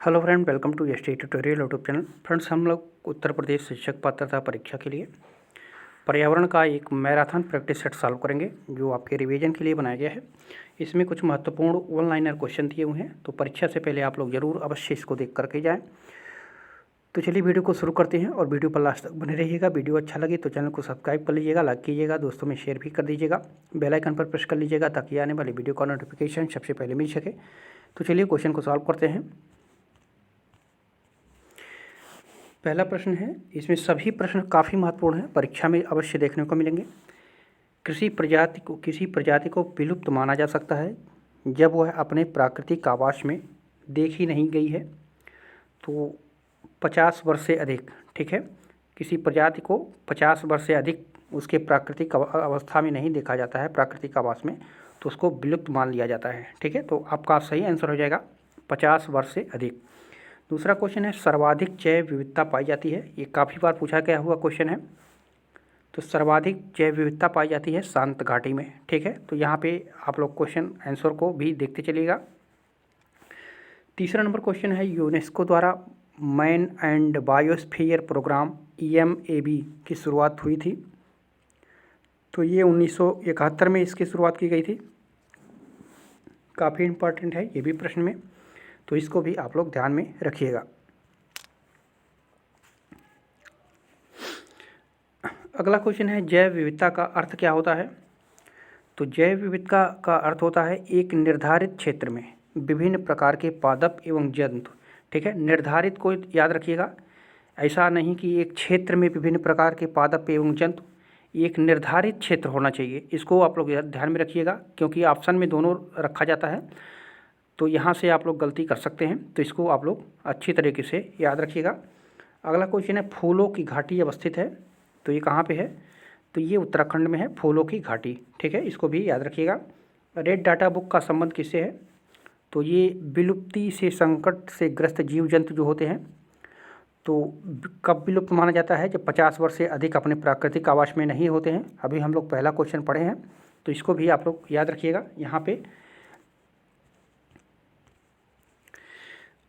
Hello friend, welcome to S T tutorial YouTube channel. Friends, हम लोग उत्तर प्रदेश शिक्षक पात्रता परीक्षा के लिए पर्यावरण का एक मैराथन प्रैक्टिस सेट सॉल्व करेंगे, जो आपके रिवीजन के लिए बनाया गया है। इसमें कुछ महत्वपूर्ण वन लाइनर क्वेश्चन दिए हुए हैं, तो परीक्षा से पहले आप लोग ज़रूर अवश्य इसको देख करके जाएँ। तो चलिए वीडियो को शुरू करते हैं और वीडियो पर लास्ट तक बने रहिएगा। वीडियो अच्छा लगे तो चैनल को सब्सक्राइब कर लीजिएगा, लाइक कीजिएगा, दोस्तों में शेयर भी कर दीजिएगा, बेल आइकन पर प्रेस कर लीजिएगा ताकि आने वाली वीडियो का नोटिफिकेशन सबसे पहले मिल सके। तो चलिए क्वेश्चन को सॉल्व करते हैं। पहला प्रश्न है, इसमें सभी प्रश्न काफ़ी महत्वपूर्ण हैं, परीक्षा में अवश्य देखने को मिलेंगे। किसी प्रजाति को विलुप्त माना जा सकता है जब वह अपने प्राकृतिक आवास में देखी नहीं गई है तो 50 वर्ष से अधिक। ठीक है, किसी प्रजाति को 50 वर्ष से अधिक उसके प्राकृतिक अवस्था में नहीं देखा जाता है, प्राकृतिक आवास में, तो उसको विलुप्त मान लिया जाता है। ठीक है, तो आपका सही आंसर हो जाएगा 50 वर्ष से अधिक। दूसरा क्वेश्चन है, सर्वाधिक जैव विविधता पाई जाती है। ये काफ़ी बार पूछा गया हुआ क्वेश्चन है। तो सर्वाधिक जैव विविधता पाई जाती है शांत घाटी में। ठीक है, तो यहाँ पे आप लोग क्वेश्चन आंसर को भी देखते चलिएगा। तीसरा नंबर क्वेश्चन है, यूनेस्को द्वारा man and biosphere programme EMAB की शुरुआत हुई थी। तो ये 1971 में इसकी शुरुआत की गई थी। काफ़ी इम्पोर्टेंट है ये भी प्रश्न में, तो इसको भी आप लोग ध्यान में रखिएगा। अगला क्वेश्चन है, जैव विविधता का अर्थ क्या होता है। तो जैव विविधता का अर्थ होता है एक निर्धारित क्षेत्र में विभिन्न प्रकार के पादप एवं जंतु। ठीक है, निर्धारित को याद रखिएगा, ऐसा नहीं कि एक क्षेत्र में विभिन्न प्रकार के पादप एवं जंतु, एक निर्धारित क्षेत्र होना चाहिए। इसको आप लोग ध्यान में रखिएगा, क्योंकि ऑप्शन में दोनों रखा जाता है, तो यहाँ से आप लोग गलती कर सकते हैं, तो इसको आप लोग अच्छी तरीके से याद रखिएगा। अगला क्वेश्चन है, फूलों की घाटी अवस्थित है। तो ये कहाँ पे है, तो ये उत्तराखंड में है, फूलों की घाटी। ठीक है, इसको भी याद रखिएगा। रेड डाटा बुक का संबंध किससे है, तो ये विलुप्ति से संकट से ग्रस्त जीव जंतु जो होते हैं, तो कब विलुप्त माना जाता है, जब 50 वर्ष से अधिक अपने प्राकृतिक आवास में नहीं होते हैं। अभी हम लोग पहला क्वेश्चन पढ़े हैं, तो इसको भी आप लोग याद रखिएगा यहाँ पे।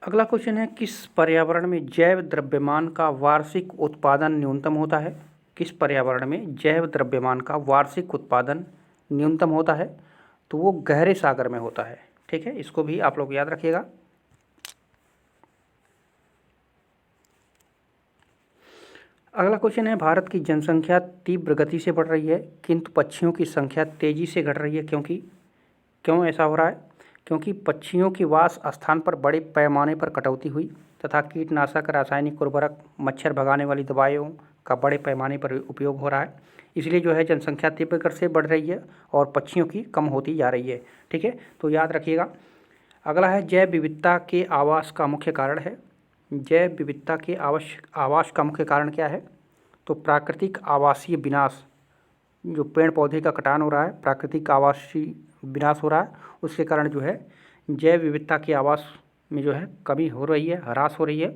अगला क्वेश्चन है, किस पर्यावरण में जैव द्रव्यमान का वार्षिक उत्पादन न्यूनतम होता है। किस पर्यावरण में जैव द्रव्यमान का वार्षिक उत्पादन न्यूनतम होता है, तो वो गहरे सागर में होता है। ठीक है, इसको भी आप लोग याद रखिएगा। अगला क्वेश्चन है, भारत की जनसंख्या तीव्र गति से बढ़ रही है किंतु पक्षियों की संख्या तेजी से घट रही है, क्यों ऐसा हो रहा है। क्योंकि पक्षियों की वास स्थान पर बड़े पैमाने पर कटौती हुई तथा कीटनाशक, रासायनिक उर्वरक, मच्छर भगाने वाली दवाइयों का बड़े पैमाने पर उपयोग हो रहा है, इसलिए जो है जनसंख्या तीव्र गति से बढ़ रही है और पक्षियों की कम होती जा रही है। ठीक है, तो याद रखिएगा। अगला है, जैव विविधता के आवास का मुख्य कारण है। जैव विविधता के आवास का मुख्य कारण क्या है, तो प्राकृतिक आवासीय विनाश, जो पेड़ पौधे का कटान हो रहा है, प्राकृतिक आवासीय विनाश हो रहा है, उसके कारण जो है जैव विविधता के आवास में जो है कमी हो रही है, ह्रास हो रही है।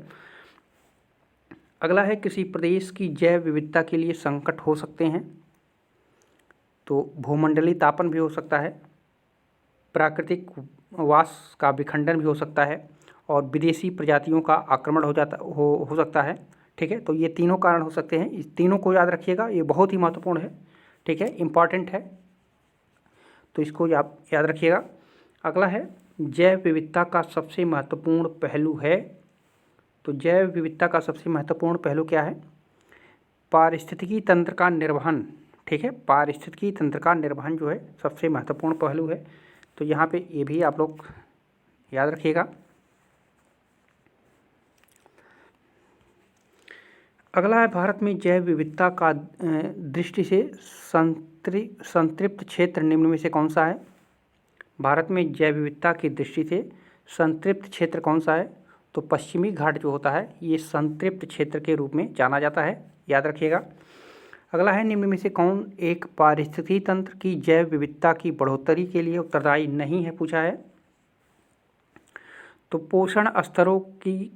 अगला है, किसी प्रदेश की जैव विविधता के लिए संकट हो सकते हैं। तो भूमंडलीय तापन भी हो सकता है, प्राकृतिक वास का विखंडन भी हो सकता है, और विदेशी प्रजातियों का आक्रमण हो सकता है। ठीक है, तो ये तीनों कारण हो सकते हैं, इस तीनों को याद रखिएगा, ये बहुत ही महत्वपूर्ण है। ठीक है, इम्पॉर्टेंट है, तो इसको याद रखिएगा। अगला है, जैव विविधता का सबसे महत्वपूर्ण पहलू है। तो जैव विविधता का सबसे महत्वपूर्ण पहलू क्या है, पारिस्थितिकी तंत्र का निर्वहन। ठीक है, पारिस्थितिकी तंत्र का निर्वहन जो है सबसे महत्वपूर्ण पहलू है, तो यहाँ पे ये भी आप लोग याद रखिएगा। अगला है, भारत में जैव विविधता का दृष्टि से संतृप्त क्षेत्र निम्न में से कौन सा है। भारत में जैव विविधता की दृष्टि से संतृप्त क्षेत्र कौन सा है, तो पश्चिमी घाट जो होता है ये संतृप्त क्षेत्र के रूप में जाना जाता है, याद रखिएगा। अगला है, निम्न में से कौन एक पारिस्थितिकी तंत्र की जैव विविधता की बढ़ोतरी के लिए उत्तरदायी नहीं है, पूछा है। तो पोषण स्तरों की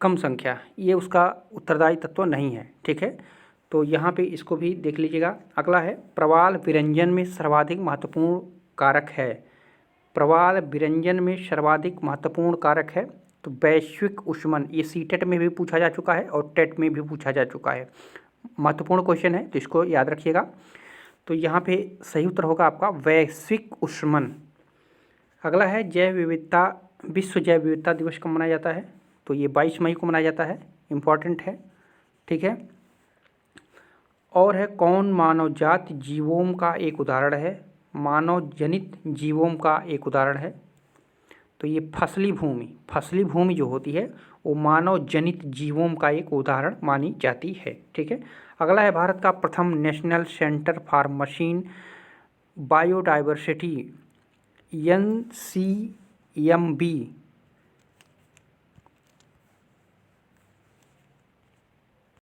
कम संख्या, ये उसका उत्तरदायी तत्व नहीं है। ठीक है, तो यहाँ पे इसको भी देख लीजिएगा। अगला है, प्रवाल विरंजन में सर्वाधिक महत्वपूर्ण कारक है। प्रवाल विरंजन में सर्वाधिक महत्वपूर्ण कारक है तो वैश्विक ऊष्मन, ये सीटेट में भी पूछा जा चुका है और टेट में भी पूछा जा चुका है। महत्वपूर्ण क्वेश्चन है, तो इसको याद रखिएगा। तो यहाँ पे सही उत्तर होगा आपका वैश्विक ऊष्मन। अगला है जैव विविधता, विश्व जैव विविधता दिवस कब मनाया जाता है? तो ये 22 मई को मनाया जाता है, इम्पॉर्टेंट है, ठीक है। और है कौन मानवजात जीवों का एक उदाहरण है? मानव जनित जीवों का एक उदाहरण है। तो ये फसली भूमि जो होती है वो मानव जनित जीवों का एक उदाहरण मानी जाती है, ठीक है। अगला है भारत का प्रथम national centre for machine biodiversity NCMB